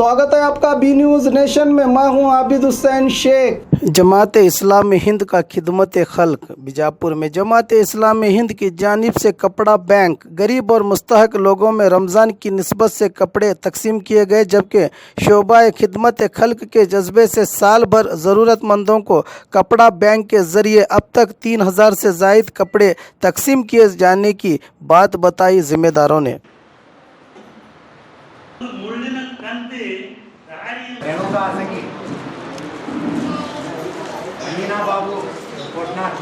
स्वागत है आपका बी न्यूज़ नेशन में। मैं हूं आबिद हुसैन शेख। जमात इस्लामी हिंद का खिदमत खल्क बीजापुर में जमात इस्लामी हिंद की जानिब से कपड़ा बैंक गरीब और मुस्तहक लोगों में रमज़ान की निस्बत से कपड़े तकसीम किए गए, जबकि शोबा खिदमत खल्क के जज्बे से साल भर ज़रूरतमंदों को कपड़ा बैंक के ज़रिए अब तक 3000 से ज़ायद कपड़े तकसीम किए जाने की बात बताई ज़िम्मेदारों ने। रेणुका आसगी, अमीना बाबू कोटनाथ,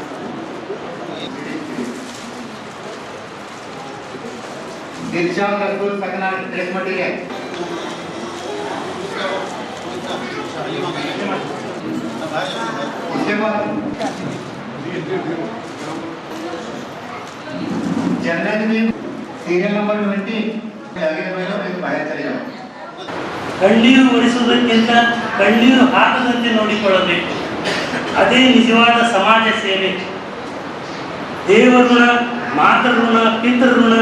दिलशाद रसूल सकना ड्रेस मटेरियल, उसके बाद जन्नत में सीरियल नंबर 20 आगे बढ़ो, बाहर चले जाओ। ಕಣ್ಣೀರು ಒರೆಸುವುದಕ್ಕಿಂತ ಕಣ್ಣೀರು ಹಾಕದಂತೆ ನೋಡಿಕೊಳ್ಳಬೇಕು. ಅದೇ ನಿಜವಾದ ಸಮಾಜ ಸೇವೆ. ದೇವಋಣ, ಮಾತೃಋಣ, ಪಿತೃಋಣ,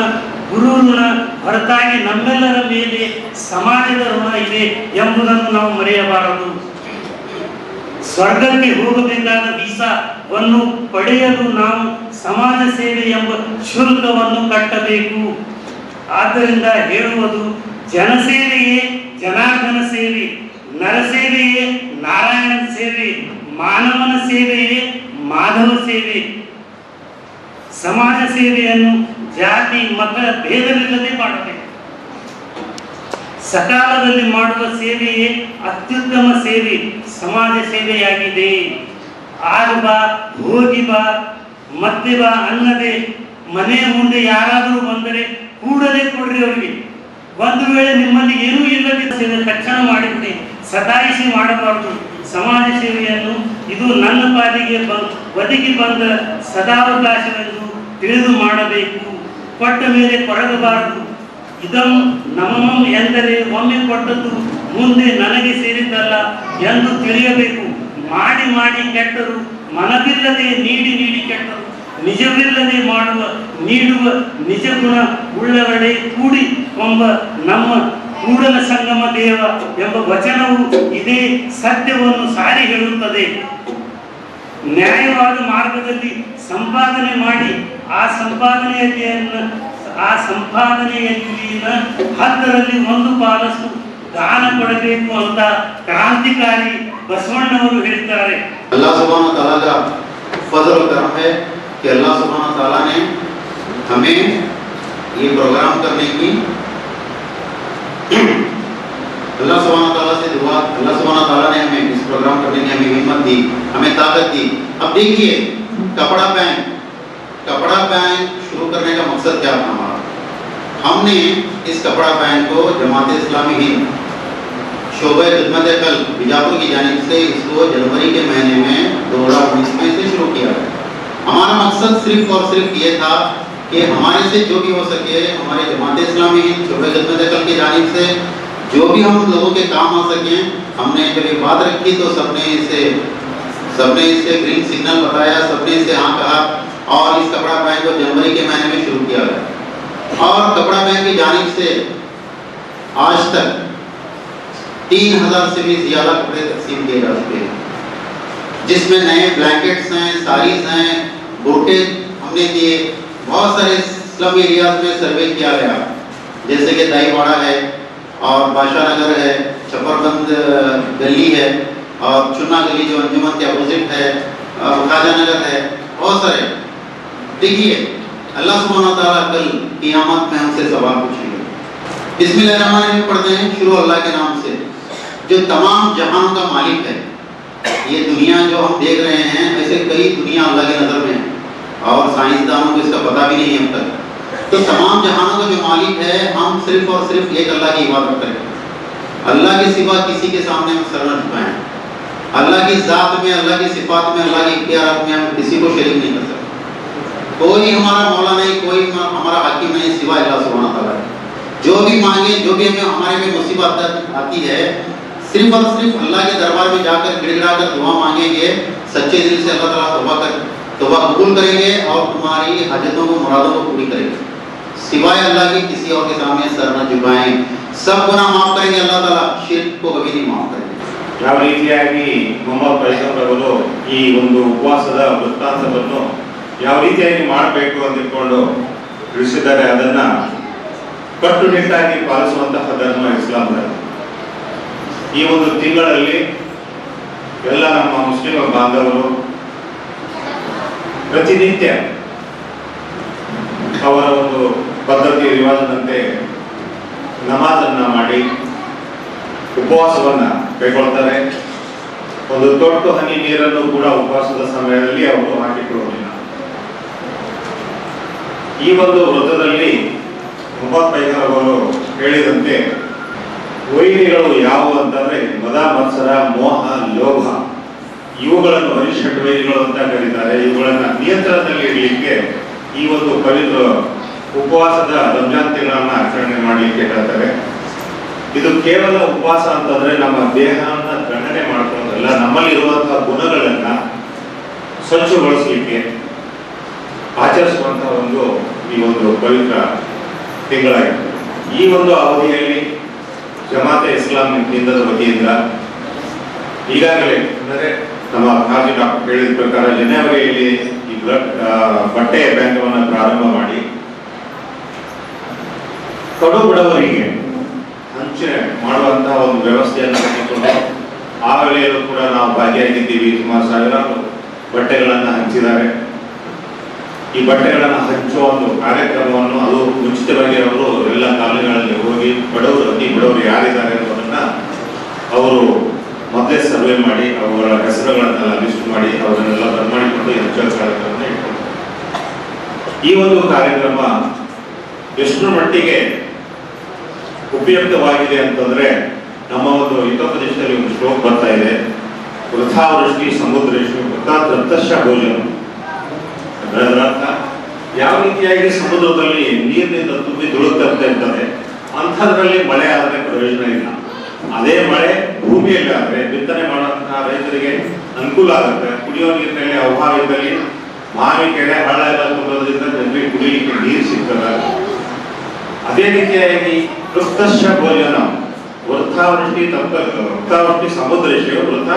ಗುರು ಋಣ ಹೊರತಾಗಿ ನಮ್ಮೆಲ್ಲರ ಮೇಲೆ ಸಮಾಜದ ಋಣ ಇದೆ ಎಂಬುದನ್ನು ನಾವು ಮರೆಯಬಾರದು. ಸ್ವರ್ಗಕ್ಕೆ ಹೋಗಬೇಕಾದ ವೀಸಾವನ್ನು ಪಡೆಯಲು ನಾವು ಸಮಾಜ ಸೇವೆ ಎಂಬ ಶುಲ್ಕವನ್ನು ಕಟ್ಟಬೇಕು. ಆದ್ದರಿಂದ ಹೇಳುವುದು ಜನಸೇವೆಯೇ ಜನಾರ್ದನ ಸೇವೆ, ನರಸೇವೆಯೇ ನಾರಾಯಣ ಸೇವೆ, ಮಾನವನ ಸೇವೆಯೇ ಮಾಧವ ಸೇವೆ. ಸಮಾಜ ಸೇವೆಯನ್ನು ಜಾತಿ ಮತ ಭೇದವಿಲ್ಲದೆ ಮಾಡಬೇಕು. ಸಕಾಲದಲ್ಲಿ ಮಾಡುವ ಸೇವೆಯೇ ಅತ್ಯುತ್ತಮ ಸೇವೆ ಸಮಾಜ ಸೇವೆಯಾಗಿದೆ. ಆಗ ಬಾ ಹೋಗಿ ಬಾ ಮತ್ತೆ ಬಾ ಅನ್ನದೆ ಮನೆಯ ಮುಂದೆ ಯಾರಾದರೂ ಬಂದರೆ ಕೂಡಲೇ ಕೊಡ್ರಿ ಅವರಿಗೆ. ಒಂದು ವೇಳೆ ನಿಮ್ಮಲ್ಲಿ ಏನೂ ಇಲ್ಲದಿದ್ದರೆ ತಕ್ಷಣ ಮಾಡಿಬಿಡಿ, ಸತಾಯಿಸಿ ಮಾಡಬಾರದು. ಸಮಾಜ ಸೇವೆಯನ್ನು ಇದು ನನ್ನ ಪಾಲಿಗೆ ಒದಗಿ ಬಂದ ಸದಾವಕಾಶವೆಂದು ತಿಳಿದು ಮಾಡಬೇಕು. ಕೊಟ್ಟ ಮೇಲೆ ಕೊರಗಬಾರದು. ಇದನ್ನು ನಮಂ ಎಂದರೆ ಒಮ್ಮೆ ಕೊಟ್ಟದ್ದು ಮುಂದೆ ನನಗೆ ಸೇರಿದ್ದಲ್ಲ ಎಂದು ತಿಳಿಯಬೇಕು. ಮಾಡಿ ಮಾಡಿ ಕೆಟ್ಟರು, ಮನವಿಲ್ಲದೆ ನೀಡಿ ನೀಡಿ ಕೆಟ್ಟರು, ನಿಜವಿಲ್ಲದೆ ಮಾಡುವ ನೀಡುವ ನಿಜ ಗುಣ ಉಳ್ಳವಡೆ ಕೂಡಿ ಎಂಬ ನಮ್ಮ ಕೂಡಲ ಸಂಗಮ ದೇವ ಎಂಬ ವಚನವು ಇದೇ ಸತ್ಯವನ್ನು ಸಾರಿ ಹೇಳುತ್ತದೆ. ನ್ಯಾಯವಾದ ಮಾರ್ಗದಲ್ಲಿ ಸಂಪಾದನೆ ಮಾಡಿ ಆ ಸಂಪಾದನೆಯಲ್ಲಿನ ಹತ್ತರಲ್ಲಿ ಒಂದು ಪಾಲಷ್ಟು ದಾನ ಕೊಡಬೇಕು ಅಂತ ಕ್ರಾಂತಿಕಾರಿ ಬಸವಣ್ಣವರು ಹೇಳ್ತಾರೆ. अल्लाह सुब्हानहू तआला का फजल और करम है कि अल्लाह सुब्हानहू तआला ने हमें ये प्रोग्राम करने की अल्लाह सुब्हानहू तआला से दुआ, अल्लाह सुब्हानहू तआला ने हमें इस प्रोग्राम करने की हमें हिम्मत दी, हमें ताकत दी। अब देखिए कपड़ा बैंक शुरू करने का मकसद क्या था हमारा। हमने इस कपड़ा बैंक को जमात इस्लामी हिंद शोबा खिदमत खल्क बीजापुर की जानिब से इसको जनवरी के महीने में 2019 में से शुरू किया है। हमारा मकसद सिर्फ और सिर्फ ये था कि हमारे से जो भी हो सके, हमारे जमात इस्लामी हिंद शोबा खिदमत खल्क की जानिब से जो भी हम लोगों के काम आ सके। हमने जब ये बात रखी तो सबने इसे ग्रीन सिग्नल बताया, सबने इसे हाँ कहा और इस कपड़ा बैंक को जनवरी के महीने में शुरू किया गया। और कपड़ा बैंक की जानिब से आज तक 3000 से भी ज़्यादा कपड़े तकसीम किए जा चुके हैं, जिसमें नए ब्लैंकेट्स हैं, साड़ीज़ हैं, बुरके हमने दिए। बहुत सारे स्लम एरियाज में सर्वे किया गया, जैसे कि दहीवाड़ा है और बादशाह नगर है, छपरबंद गली है और चुन्ना गली जो अंजुमन के अपोजिट है, खाजा नगर है, बहुत सारे। देखिए अल्लाह सुब्हानहू तआला कल क़ियामत में हमसे सवाल पूछेंगे। बिस्मिल्लाहिर्रहमानिर्रहीम पढ़ते हैं शुरू अल्लाह के नाम से जो तमाम जहानों का मालिक है। ये दुनिया जो हम देख रहे हैं, ऐसे कई दुनिया अल्लाह की नज़र में है और साइंसदानों को इसका पता भी नहीं है अब तक। तो तमाम जहानों का जो मालिक है, हम सिर्फ और सिर्फ एक अल्लाह की इबादत करें। अल्लाह के सिवा किसी के सामने हम सर न झुकाएं। अल्लाह की ज़ात में, अल्लाह की सिफात में, अल्लाह के इख्तियारात में हम किसी को शरीक नहीं कर सकते। कोई हमारा मौला नहीं, कोई हमारा हाकिम नहीं सिवा अल्लाह सुब्हानहू तआला। जो भी मांगे, जो भी हमें हमारे में मुसीबत आती है, सिर्फ और सिर्फ अल्लाह के दरबार में जाकर गिड़गिड़ा कर दुआ मांगेंगे, सच्चे दिल से अल्लाह ताला तौबा कबूल करेंगे और तुम्हारी हाजतों को, मुरादों को पूरी करेंगे। सिवाय अल्लाह के किसी और के सामने सर न झुकाएं। सब गुनाह माफ करेंगे अल्लाह ताला, शिर्क को कभी नहीं माफ करेंगे। ಯಾವ ರೀತಿಯಾಗಿ ಮೊಹಮ್ಮದ್ ಪೈಗಂಬರ್ ಅವರು ಈ ಒಂದು ಉಪವಾಸದ ವೃತ್ತಾಂತವನ್ನು ಯಾವ ರೀತಿಯಾಗಿ ಮಾಡಬೇಕು ಅಂತ ಇಟ್ಕೊಂಡು ತಿಳಿಸಿದ್ದಾರೆ, ಅದನ್ನ ಕಟ್ಟುನಿಟ್ಟಾಗಿ ಪಾಲಿಸುವಂತಹ ಧರ್ಮ ಇಸ್ಲಾಂ ಧರ್ಮ. ಈ ಒಂದು ತಿಂಗಳಲ್ಲಿ ಎಲ್ಲ ನಮ್ಮ ಮುಸ್ಲಿಂ ಬಾಂಧವರು ಪ್ರತಿನಿತ್ಯ ಅವರ ಒಂದು ಪದ್ಧತಿ ರಿವಾಜದಂತೆ ನಮಾಜನ್ನ ಮಾಡಿ ಉಪವಾಸವನ್ನ ಕೈಗೊಳ್ತಾರೆ. ಒಂದು ದೊಡ್ಡ ಹನಿ ನೀರನ್ನು ಕೂಡ ಉಪವಾಸದ ಸಮಯದಲ್ಲಿ ಅವರು ಹಾಕಿಕೊಳ್ಳುವುದಿಲ್ಲ. ಈ ಒಂದು ವೃತ್ತದಲ್ಲಿ ಮೊಹಮ್ಮದ್ ಪೈಗಂಬರ್ ಅವರು ಹೇಳಿದಂತೆ ವೈರಿಗಳು ಯಾವುವು ಅಂತಂದ್ರೆ ಮದ, ಮತ್ಸರ, ಮೋಹ, ಲೋಭ, ಇವುಗಳನ್ನು ಅರಿಷಡ್ ವೈರಿಗಳು ಅಂತ ಕರೀತಾರೆ. ಇವುಗಳನ್ನ ನಿಯಂತ್ರಣದಲ್ಲಿ ಇಡಲಿಕ್ಕೆ ಈ ಒಂದು ಪವಿತ್ರ ಉಪವಾಸದ ರಂಜಾನ್ ತಿಂಗಳನ್ನ ಆಚರಣೆ ಮಾಡಲಿಕ್ಕೆ ಹೇಳ್ತಾರೆ. ಇದು ಕೇವಲ ಉಪವಾಸ ಅಂತಂದ್ರೆ ನಮ್ಮ ದೇಹವನ್ನ ದಂಡನೆ ಮಾಡ್ಕೊಳ್ಳೋದಲ್ಲ, ನಮ್ಮಲ್ಲಿ ಇರುವಂತಹ ಗುಣಗಳನ್ನ ಸ್ವಚ್ಛಗೊಳಿಸಲಿಕ್ಕೆ ಆಚರಿಸುವಂತಹ ಈ ಒಂದು ಪವಿತ್ರ ತಿಂಗಳಾಗಿದೆ. ಈ ಒಂದು ಅವಧಿಯಲ್ಲಿ ಜಮಾತೆ ಇಸ್ಲಾಂ ಕೇಂದ್ರದ ವತಿಯಿಂದ ಈಗಾಗಲೇ ಅಂದರೆ ನಮ್ಮ ಖಾಜಿ ಡಾಕ್ಟರ್ ಹೇಳಿದ ಪ್ರಕಾರ ಜನವರಿಯಲ್ಲಿ ಈ ಬಟ್ಟೆ ಬ್ಯಾಂಕನ್ನು ಪ್ರಾರಂಭ ಮಾಡಿ ಕಡು ಬಡವರಿಗೆ ಹಂಚನೆ ಮಾಡುವಂತಹ ಒಂದು ವ್ಯವಸ್ಥೆಯನ್ನು ಕಟ್ಟಿಕೊಂಡು ಆ ವೇಳೆಯಲ್ಲೂ ಕೂಡ ನಾವು ಭಾಗಿಯಾಗಿದ್ದೀವಿ. ಸುಮಾರು ಸಾವಿರಾರು ಬಟ್ಟೆಗಳನ್ನು ಹಂಚಿದ್ದಾರೆ. ಈ ಬಟ್ಟೆಗಳನ್ನು ಹಂಚುವ ಒಂದು ಕಾರ್ಯಕ್ರಮವನ್ನು ಅದು ಮುಂಚಿತವಾಗಿ ಅವರು ಎಲ್ಲ ಕಾಲೋನಿಗಳಲ್ಲಿ ಹೋಗಿ ಬಡವರು, ಅತಿ ಬಡವರು ಯಾರಿದ್ದಾರೆ ಅನ್ನೋದನ್ನ ಅವರು ಮೊದಲೇ ಸರ್ವೆ ಮಾಡಿ ಅವರ ಹೆಸರುಗಳನ್ನೆಲ್ಲ ಲಿಸ್ಟ್ ಮಾಡಿ ಅವರನ್ನೆಲ್ಲ ಬರ್ಮಾಡಿಕೊಂಡು ಹಂಚುವ ಕಾರ್ಯಕ್ರಮ ಇಟ್ಕೊಂಡು ಈ ಒಂದು ಕಾರ್ಯಕ್ರಮ ಎಷ್ಟರ ಮಟ್ಟಿಗೆ ಉಪಯುಕ್ತವಾಗಿದೆ ಅಂತಂದ್ರೆ ನಮ್ಮ ಒಂದು ಹಿತೋಪದೇಶದಲ್ಲಿ ಒಂದು ಶ್ಲೋಕ ಬರ್ತಾ ಇದೆ, ವೃಥಾವೃಷ್ಟಿ ಸಮುದ್ರೇಶು ವೃಥಾ ತೃಪ್ತಶ್ಚ ಭೋಜನ. ಅದರ ಅರ್ಥ ಯಾವ ರೀತಿಯಾಗಿ ಸಮುದ್ರದಲ್ಲಿ ನೀರಿನಿಂದ ತುಂಬಿ ದುಳುತ್ತಾ ಇರ್ತದೆ, ಅಂಥದ್ರಲ್ಲಿ ಮಳೆ ಆದರೆ ಪ್ರಯೋಜನ ಇಲ್ಲ. ಅದೇ ಮಳೆ ಭೂಮಿಯಲ್ಲಿ ಆದರೆ ಬಿತ್ತನೆ ಮಾಡುವಂತಹ ರೈತರಿಗೆ ಅನುಕೂಲ ಆಗುತ್ತೆ. ಕುಡಿಯೋ ನೀರಿನಲ್ಲಿ ಅಭಾವ ಇದ್ದಲ್ಲಿ ಮಾವಿ ಕೆರೆ ಹಳ್ಳ ಎಲ್ಲ ತುಂಬೋದ್ರಿಂದ ಜನರಿಗೆ ಕುಡಿಯಲಿಕ್ಕೆ ನೀರು ಸಿಗ್ತದೆ. ಅದೇ ರೀತಿಯಾಗಿ ತೃಪ್ತಶ್ಚ ಭೋಜನ, ವೃಥಾವೃಷ್ಟಿ ಸಮುದ್ರೇಶ ವೃಥ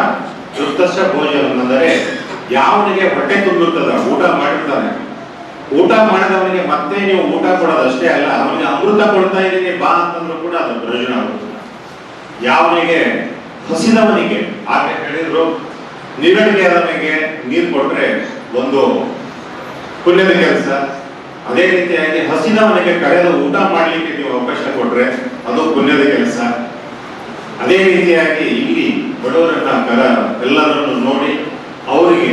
ತೃಪ್ತಶ್ಚ ಭೋಜನ ಅಂದರೆ ಯಾವನಿಗೆ ಹೊಟ್ಟೆ ತುಂಬಿರ್ತದ, ಊಟ ಮಾಡಿರ್ತಾನೆ, ಊಟ ಮಾಡಿದವನಿಗೆ ಮತ್ತೆ ನೀವು ಊಟ ಕೊಡೋದಷ್ಟೇ ಅಲ್ಲ, ಅವನಿಗೆ ಅಮೃತ ಕೊಡ್ತಾ ಇದ್ದೀನಿ ಬಾ ಅಂತಂದ್ರೂ ಕೂಡ ಅದು ಪ್ರಯೋಜನ ಆಗುತ್ತೆ. ಯಾವನಿಗೆ ಹಸಿದವನಿಗೆ ಆಕೆ ಹೇಳಿದ್ರು ನೀರಡಿಗೆ ಆದವನಿಗೆ ನೀರು ಕೊಟ್ರೆ ಒಂದು ಪುಣ್ಯದ ಕೆಲಸ. ಅದೇ ರೀತಿಯಾಗಿ ಹಸಿದವನಿಗೆ ಕರೆದು ಊಟ ಮಾಡ್ಲಿಕ್ಕೆ ನೀವು ಅವಕಾಶ ಕೊಟ್ರೆ ಅದು ಪುಣ್ಯದ ಕೆಲಸ. ಅದೇ ರೀತಿಯಾಗಿ ಇಲ್ಲಿ ಬಡವರನ್ನ ಎಲ್ಲರನ್ನು ನೋಡಿ ಅವರಿಗೆ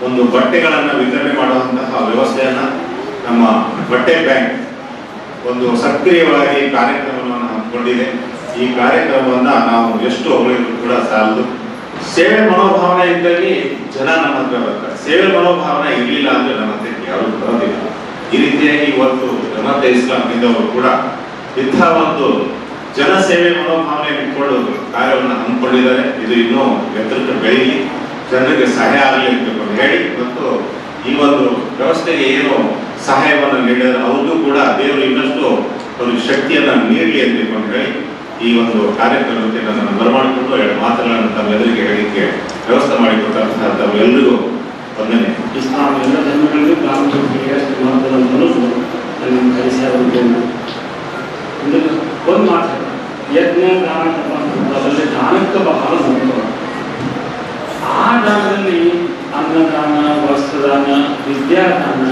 ಒಂದು ಬಟ್ಟೆಗಳನ್ನ ವಿತರಣೆ ಮಾಡುವಂತಹ ವ್ಯವಸ್ಥೆಯನ್ನ ನಮ್ಮ ಬಟ್ಟೆ ಬ್ಯಾಂಕ್ ಒಂದು ಸಕ್ರಿಯವಾಗಿ ಕಾರ್ಯಕ್ರಮವನ್ನು ಹಮ್ಮಿಕೊಂಡಿದೆ. ಈ ಕಾರ್ಯಕ್ರಮವನ್ನ ನಾವು ಎಷ್ಟು ಹೊಗಳಿದ್ರು ಕೂಡ ಸಾಲದು. ಸೇವೆ ಮನೋಭಾವನೆ ಇದ್ದಲ್ಲಿ ಜನ ನಮ್ಮ ಹತ್ರ ಬರ್ತಾರೆ, ಸೇವೆ ಮನೋಭಾವನೆ ಇರಲಿಲ್ಲ ಅಂದ್ರೆ ನಮ್ಮ ಹತ್ರ ಯಾರು ಬರೋದಿಲ್ಲ. ಈ ರೀತಿಯಾಗಿ ಇವತ್ತು ಜಮಾತೆ ಇಸ್ಲಾಂ ಅವರು ಕೂಡ ಇಂಥ ಒಂದು ಜನ ಸೇವೆ ಮನೋಭಾವನೆ ಇಟ್ಕೊಂಡು ಕಾರ್ಯವನ್ನು ಹಮ್ಮಿಕೊಂಡಿದ್ದಾರೆ. ಇದು ಇನ್ನೂ ಎತ್ತರಕ್ಕೆ ಬೆಳೀಲಿ, ಜನರಿಗೆ ಸಹಾಯ ಆಗಲಿ ಅಂತ ಹೇಳಿ ಮತ್ತು ಈ ಒಂದು ವ್ಯವಸ್ಥೆಗೆ ಏನು ಸಹಾಯವನ್ನು ನೀಡಿದರೆ ಅವ್ರಿಗೂ ಕೂಡ ದೇವರು ಇನ್ನಷ್ಟು ಅವ್ರಿಗೆ ಶಕ್ತಿಯನ್ನ ನೀಡಲಿ ಅಂತ ಹೇಳಿ ಈ ಒಂದು ಕಾರ್ಯಕ್ರಮಕ್ಕೆ ನನ್ನನ್ನು ಬರಮಾಡಿಕೊಂಡು ಎರಡು ಮಾತುಗಳನ್ನು ತಮ್ಮೆಲ್ಲರಿಗೆ ಹೇಳಿಕ್ಕೆ ವ್ಯವಸ್ಥೆ ಮಾಡಿಕೊಟ್ಟಂತಹ ತಮ್ಮೆಲ್ಲರಿಗೂ ವಂದನೆ. ಇಸ್ಲಾಂ ಎಲ್ಲ ಧರ್ಮಗಳಿಗೂ ಪ್ರಾಮುಖ್ಯತೆ ಮಾತುಗಳನ್ನು ನನಗೆ ಕಲಿಸಿ ಒಂದು ಮಾತು ಯಜ್ಞ ದಾನ ಅದರಲ್ಲಿ ದಾನಕ್ಕೆ ಬಹಳ ಮಹತ್ವ. ಆ ದಾನದಲ್ಲಿ ಅನ್ನದಾನ, ವಸ್ತ್ರದಾನ, ವಿದ್ಯಾದಾನ,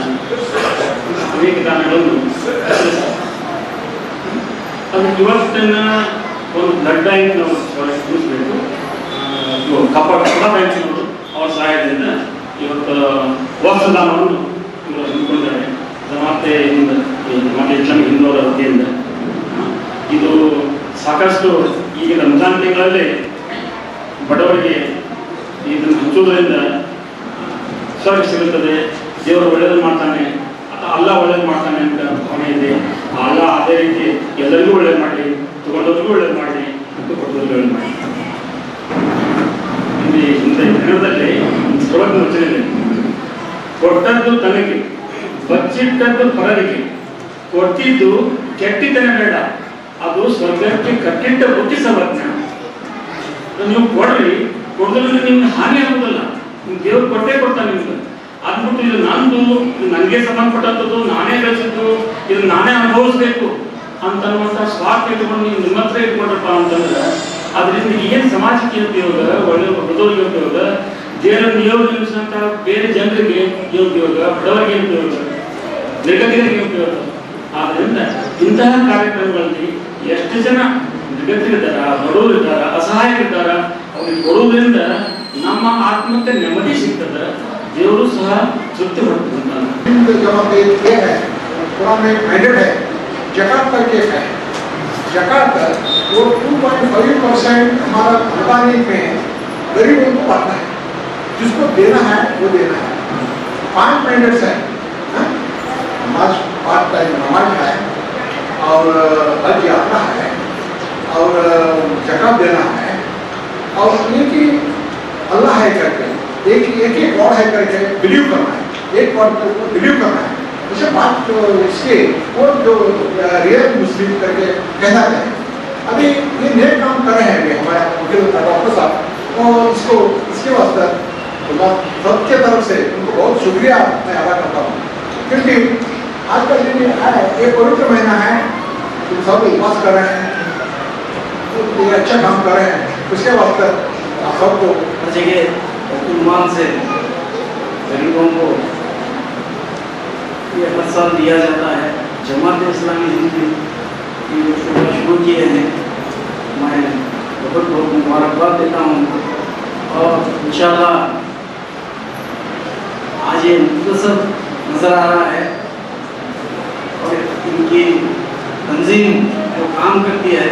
ಅನೇಕ ದಾನಗಳನ್ನು ಅದು ಇವತ್ತಿನ ಒಂದು ಬ್ಲಡ್ ಬ್ಯಾಂಕ್ ನಾವು ಉಳಿಸ್ಬೇಕು. ಕಪಡ ಬ್ಯಾಂಕಿನವರು ಅವರ ಸಹಾಯದಿಂದ ಇವತ್ತು ವಸ್ತ್ರದಾನವನ್ನು ಇವರು ಹಮ್ಮಿಕೊಂಡಿದ್ದಾರೆ. ಜಮಾತೆ ಇಸ್ಲಾಂ ಹಿಂದೂರ ವತಿಯಿಂದ ಇದು ಸಾಕಷ್ಟು ಈಗ ರಂಜಾನ್ ತಿಂಗಳಲ್ಲಿ ಬಡವರಿಗೆ ಇದನ್ನು ಹಂಚುವುದರಿಂದ ಸ್ವರ್ಗ ಸಿಗುತ್ತದೆ, ದೇವರು ಒಳ್ಳೇದು ಮಾಡ್ತಾನೆ, ಅಲ್ಲ ಒಳ್ಳೇದು ಮಾಡ್ತಾನೆ ಅಂತ ಭಾವನೆ ಇದೆ. ಅಲ್ಲ ಅದೇ ರೀತಿ ಎಲ್ಲರಿಗೂ ಒಳ್ಳೇದು ಮಾಡಲಿ, ತಗೊಂಡವ್ರಿಗೂ ಒಳ್ಳೇದು ಮಾಡಲಿ, ಕೊಟ್ಟವ್ರಿಗೂ ಒಳ್ಳೇದು ಮಾಡಲಿ. ಇಲ್ಲಿ ಹಿಂದೆ ಕನ್ನಡದಲ್ಲಿ ಶ್ಲೋಕ ರಚನೆ, ಕೊಟ್ಟದ್ದು ತನಗೆ, ಬಚ್ಚಿಟ್ಟದ್ದು ಪರರಿಗೆ, ಕೊಟ್ಟಿದ್ದು ಕೆಟ್ಟಿತನ ಬೇಡ, ಅದು ಸ್ವರ್ಗಕ್ಕೆ ಕಟ್ಟಿಟ್ಟ ಬುದ್ಧಿ ಸರ್ವಜ್ಞ. ನೀವು ಕೊಡ್ರಿ, ಕೊಡೋದ್ರಿಂದ ನಿಮ್ಗೆ ಹಾನಿ ಆಗೋದಿಲ್ಲ. ನಿಮ್ಗೆ ದೇವ್ರು ಕೊಟ್ಟೇ ಕೊಡ್ತಾನೆ ನಿಮ್ಗೆ. ಅದ್ಬಿಟ್ಟು ಇದು ನಂದು, ಇದು ನನಗೆ ಸಂಬಂಧಪಟ್ಟದ್ದು, ನಾನೇ ಬೆಳೆಸಿದ್ದು, ಇದು ನಾನೇ ಅನುಭವಿಸ್ಬೇಕು ಅಂತನ್ನುವಂಥ ಸ್ವಾರ್ಥ ಇಟ್ಕೊಂಡು ನೀವು ನಿಮ್ಮ ಹತ್ರ ಇಟ್ಕೊಂಡ್ರಪ್ಪ ಅಂತಂದ್ರೆ ಅದರಿಂದ ಏನು ಸಮಾಜಕ್ಕೆ ಉಪಯೋಗ, ಒಳ್ಳೆ ಬಡವರಿಗೆ ಉಪಯೋಗ, ದೇವರ ನಿಯೋಗ ನಿಲ್ಲಿಸಿದಂಥ ಬೇರೆ ಜನರಿಗೆ ಉಪಯೋಗ, ಬಡವರಿಗೆ ಉಪಯೋಗ, ನಿರ್ಗತಿಕರಿಗೆ ಉಪಯೋಗ. ಆದ್ದರಿಂದ ಇಂತಹ ಕಾರ್ಯಕ್ರಮಗಳಲ್ಲಿ ಎಷ್ಟು ಜನ ನಿರ್ಗತಿರಿದ್ದಾರ, ಬಡವರಿದ್ದಾರ, ಅಸಹಾಯರಿದ್ದಾರ, ಅವ್ರಿಗೆ ಕೊಡುವುದರಿಂದ ನಮ್ಮ ಆತ್ಮಕ್ಕೆ ನೆಮ್ಮದಿ ಸಿಗ್ತದೆ, ದೇವರು ಸಹ ತೃಪ್ತಿ ಹೊರತುಕೊಂತಾನೆ. जकात करके है, जकात वो 2.5% हमारा आमदनी में गरीबों को बांटना है, जिसको देना है वो देना है. 5 मैंडेट्स है, नमाज 5 टाइम नमाज है और हज यात्रा है और जकात देना है और ये कि अल्लाह है करके एक गॉड है करके बिलीव करना है, एक गॉड को बिलीव करना है. जैसे बात तो इसके वो जो रियल मुस्लिम करके कहलाते हैं. अभी ये नेक काम कर रहे हैं हमारे वकील डॉक्टर साहब, और इसको इसके वास्ते सबके तरफ से उनको बहुत शुक्रिया मैं अदा करता हूँ. क्योंकि आज का दिन है, ये पवित्र महीना है, तुम सब उपवास कर रहे हैं, तो ये अच्छा काम कर रहे हैं, उसके वास्ते आप सबको हर जगह ईमान से गरीबों को ये हर साल दिया जाता है. जमात इस्लामी हिंद की शुरू किए हैं, मैं बहुत बहुत मुबारकबाद देता हूँ. और इंशाअल्लाह आज ये मुख्तसर नज़र आ रहा है और इनकी तंजीम जो काम करती है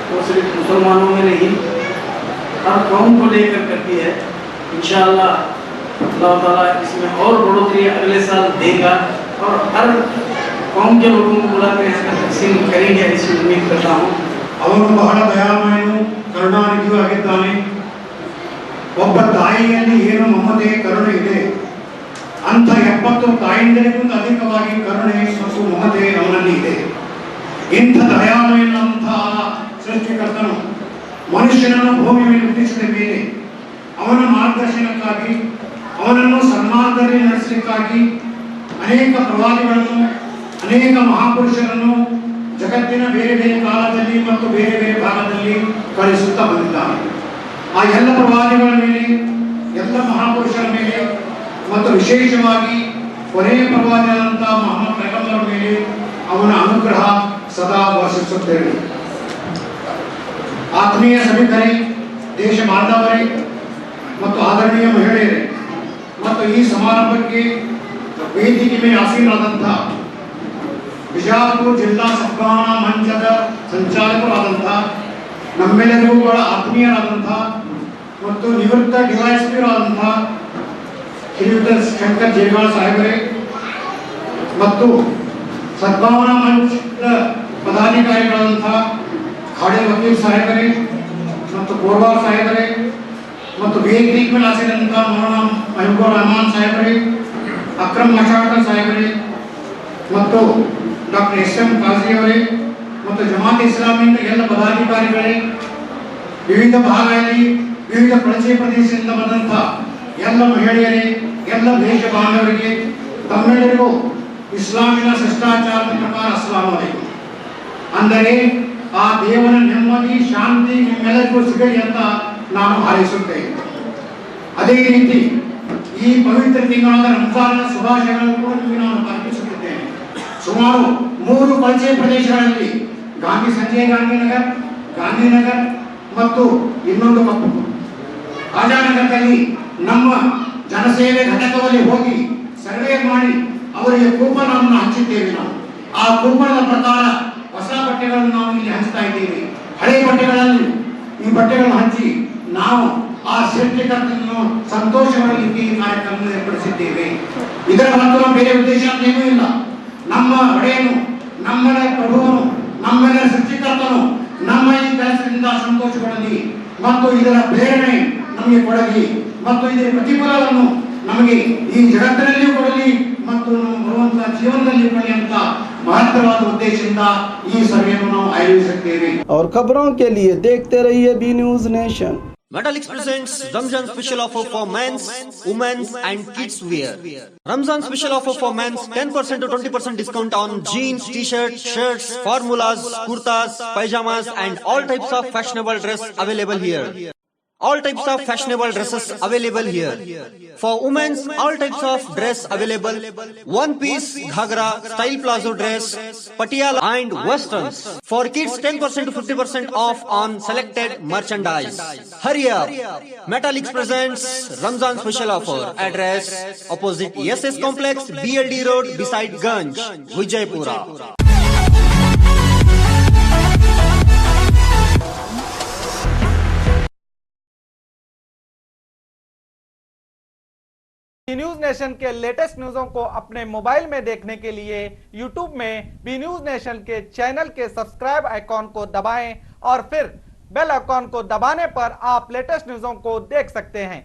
वो सिर्फ मुसलमानों में नहीं, हर कौम को लेकर करती है. इंशाअल्लाह अल्लाह ताला इसमें और बढ़ोतरी अगले साल देगा और हर कौम के लोगों को बुला कर इसका तकसीम करेंगे, ऐसी उम्मीद करता हूँ. ಅವನು ಬಹಳ ದಯಾಮಯನು, ಕರುಣಾನಿಧಿಯೂ ಆಗಿದ್ದಾನೆ. ಒಬ್ಬ ತಾಯಿಯಲ್ಲಿ ಏನು ಮಮತೆ, ಕರುಣೆ ಇದೆ, ಅಂಥ 70 ತಾಯಿಂದರಿಗಿಂತ ಅಧಿಕವಾಗಿ ಕರುಣೆ ಮತ್ತು ಮಮತೆ ಅವನಲ್ಲಿ ಇದೆ. ಇಂಥ ದಯಾಮಯನಂತಹ ಸೃಷ್ಟಿಕರ್ತನು ಮನುಷ್ಯನನ್ನು ಭೂಮಿ ಮೇಲೆ ಹುಟ್ಟಿಸಿದ ಮೇಲೆ ಅವನ ಮಾರ್ಗದರ್ಶನಕ್ಕಾಗಿ, ಅವನನ್ನು ಸನ್ಮಾರ್ಗದಲ್ಲಿ ನಡೆಸಲಿಕ್ಕಾಗಿ ಅನೇಕ ಪ್ರವಾದಿಗಳನ್ನು, ಅನೇಕ ಮಹಾಪುರುಷರನ್ನು ಜಗತ್ತಿನ ಬೇರೆ ಬೇರೆ ಕಾಲದಲ್ಲಿ ಮತ್ತು ಬೇರೆ ಬೇರೆ ಭಾಗದಲ್ಲಿ ಕಳಿಸುತ್ತಾ ಬಂದಿದ್ದಾನೆ. ಆ ಎಲ್ಲ ಪ್ರವಾದಿಗಳ ಮೇಲೆ, ಎಲ್ಲ ಮಹಾಪುರುಷರ ಮೇಲೆ ಮತ್ತು ವಿಶೇಷವಾಗಿ ಕೊನೆಯ ಪ್ರವಾದಿಯಾದಂಥ ಮೊಹಮ್ಮದ್ ಪೈಗಂಬರ್ ಮೇಲೆ ಅವನ ಅನುಗ್ರಹ ಸದಾ ವರ್ಷಿಸುತ್ತೇವೆ. ಆತ್ಮೀಯ ಸಭಿಕರೇ, ದೇಶ ಬಾಂಧವರೇ ಮತ್ತು ಆದರಣೀಯ ಮಹಿಳೆಯರೇ ಮತ್ತು ಈ ಸಮಾರಂಭಕ್ಕೆ ವೇದಿಕೆ ಮೇಲೆ ಆಸೀನರಾದಂಥ ಬಿಜಾಪುರ ಜಿಲ್ಲಾ ಸದ್ಭಾವನಾ ಮಂಚದ ಸಂಚಾಲಕರಾದಂಥ ನಮ್ಮೆಲ್ಲರಿಗೂ ಬಹಳ ಆತ್ಮೀಯರಾದಂಥ ಮತ್ತು ನಿವೃತ್ತ ಡಿವೈಎಸ್ಪಿರಾದಂಥ ಶ್ರೀಯುತ ಶಂಕರ್ ಜೇಗಾಳ್ ಸಾಹೇಬರೇ ಮತ್ತು ಸದ್ಭಾವನಾ ಮಂಚದ ಪದಾಧಿಕಾರಿಗಳಾದಂಥ ಖಾಡೆ ವಕೀಲ್ ಸಾಹೇಬರೇ ಮತ್ತು ಕೋರ್ವಾರ್ ಸಾಹೇಬರೇ ಮತ್ತು ವೇದಿಕೆ ಮೇಲೆ ಆಸೀನರಾದಂಥ ಮೌಲಾನಾ ಮಹಬೂಬ್ ರಹಮಾನ್ ಸಾಹೇಬರೇ, ಅಕ್ರಮ್ ಮಶಾಕರ್ ಸಾಹೇಬರೇ ಮತ್ತು ಡಾಕ್ಟರ್ ಎಸ್.ಎಂ. ಕಾಜಿ ಅವರೇ ಮತ್ತು ಜಮಾತ್ ಇಸ್ಲಾಮಿಯಿಂದ ಎಲ್ಲ ಪದಾಧಿಕಾರಿಗಳೇ, ವಿವಿಧ ಭಾಗಗಳಲ್ಲಿ ವಿವಿಧ ಪ್ರದೇಶದಿಂದ ಬಂದಂಥ ಎಲ್ಲ ಮಹಿಳೆಯರೇ, ಎಲ್ಲ ದೇಶ ಬಾಂಧವರಿಗೆ ತಮ್ಮೆಲ್ಲರಿಗೂ ಇಸ್ಲಾಮಿನ ಶಿಷ್ಟಾಚಾರದ ಪ್ರಕಾರ ಅಸ್ಸಲಾಮು ಅಲೈಕುಂ. ಅಂದರೆ ಆ ದೇವರ ನೆಮ್ಮದಿ, ಶಾಂತಿ ನಿಮ್ಮೆಲ್ಲರಿಗೂ ಸಿಗಲಿ ಅಂತ ನಾನು ಹಾರೈಸುತ್ತೇನೆ. ಅದೇ ರೀತಿ ಈ ಪವಿತ್ರ ತಿಂಗಳಾದ ರಂಜಾನಿನ ಶುಭಾಶಯಗಳನ್ನು ಕೂಡ ನಿಮಗೆ ನಾನು ಅರ್ಪಿಸುತ್ತಿದ್ದೇನೆ. ಸುಮಾರು 3 ಪರಿಚಯ ಪ್ರದೇಶಗಳಲ್ಲಿ ಸಂಜಯ್ ಗಾಂಧಿನಗರ್ ಮತ್ತು ಇನ್ನೊಂದು ರಾಜಾನಗರದಲ್ಲಿ ನಮ್ಮ ಜನಸೇವೆ ಘಟಕದಲ್ಲಿ ಹೋಗಿ ಸರ್ವೆ ಮಾಡಿ ಅವರಿಗೆ ಕೂಪನ್ ಅನ್ನು ಹಂಚಿದ್ದೇವೆ. ನಾವು ಆ ಕೂಪನ್ ಪ್ರಕಾರ ಹೊಸ ಬಟ್ಟೆಗಳನ್ನು ನಾವು ಇಲ್ಲಿ ಹಂಚ್ತಾ ಇದ್ದೇವೆ. ಹಳೆ ಬಟ್ಟೆಗಳಲ್ಲಿ ಈ ಬಟ್ಟೆಗಳನ್ನು ಹಂಚಿ ನಾವು ಆ ಸೃಷ್ಟಿಕರ್ತನನ್ನು ಸಂತೋಷಗೊಳಿಸಲಿಕ್ಕೆ ಈ ಕಾರ್ಯಕ್ರಮ ಏರ್ಪಡಿಸಿದ್ದೇವೆ. ಇದರ ಹೊರತು ಬೇರೆ ಉದ್ದೇಶ ಅಂತೇನೂ ಇಲ್ಲ. ನಮ್ಮ ಒಡೆಯನು, ನಮ್ಮೆಲ್ಲರ ಪ್ರಭುವನು, ನಮ್ಮೆಲ್ಲರ ಸೃಷ್ಟಿಕರ್ತನು ನಮ್ಮ ಈ ಕೆಲಸದಿಂದ ಸಂತೋಷಗೊಳ್ಳಲಿ ಮತ್ತು ಇದರ ಪ್ರೇರಣೆ ನಮಗೆ ಕೊಡಲಿ ಮತ್ತು ಇದರ ಪ್ರತಿಫಲವನ್ನು ನಮಗೆ ಈ ಜಗತ್ತಿನಲ್ಲಿಯೂ ಕೊಡಲಿ ಮತ್ತು ನಮ್ಮ ಬರುವಂತಹ ಜೀವನದಲ್ಲಿ ಕೊಡಲಿ ಅಂತ ಮಹತ್ತರವಾದ ಉದ್ದೇಶದಿಂದ ಈ ಸಭೆಯನ್ನು ನಾವು ಆಯೋಜಿಸುತ್ತೇವೆ. और खबरों के लिए देखते रहिए B News Nation. Metallics presents Ramzan special offer for men's, women's and kids wear. Ramzan special offer for men's 10% to 20% discount on jeans, t-shirts, shirts, formulas, kurtas, pajamas and all types of fashionable dress available here. All types of fashionable dresses available here. For women's, all types of dress available. One piece, ghagra, style plazo dress, patiala and westerns. For kids, 10% to 50% off on selected merchandise. Hurry up! Metallics presents Ramzan special offer. Address opposite SS Complex, BLD Road beside Ganj, Vijaypura. News nation के latest न्यूज़ों को अपने mobile में देखने के लिए YouTube में B News nation के channel के सब्सक्राइब आइकॉन को दबाएं और फिर बेल आइकॉन को दबाने पर आप लेटेस्ट न्यूज़ों को देख सकते हैं।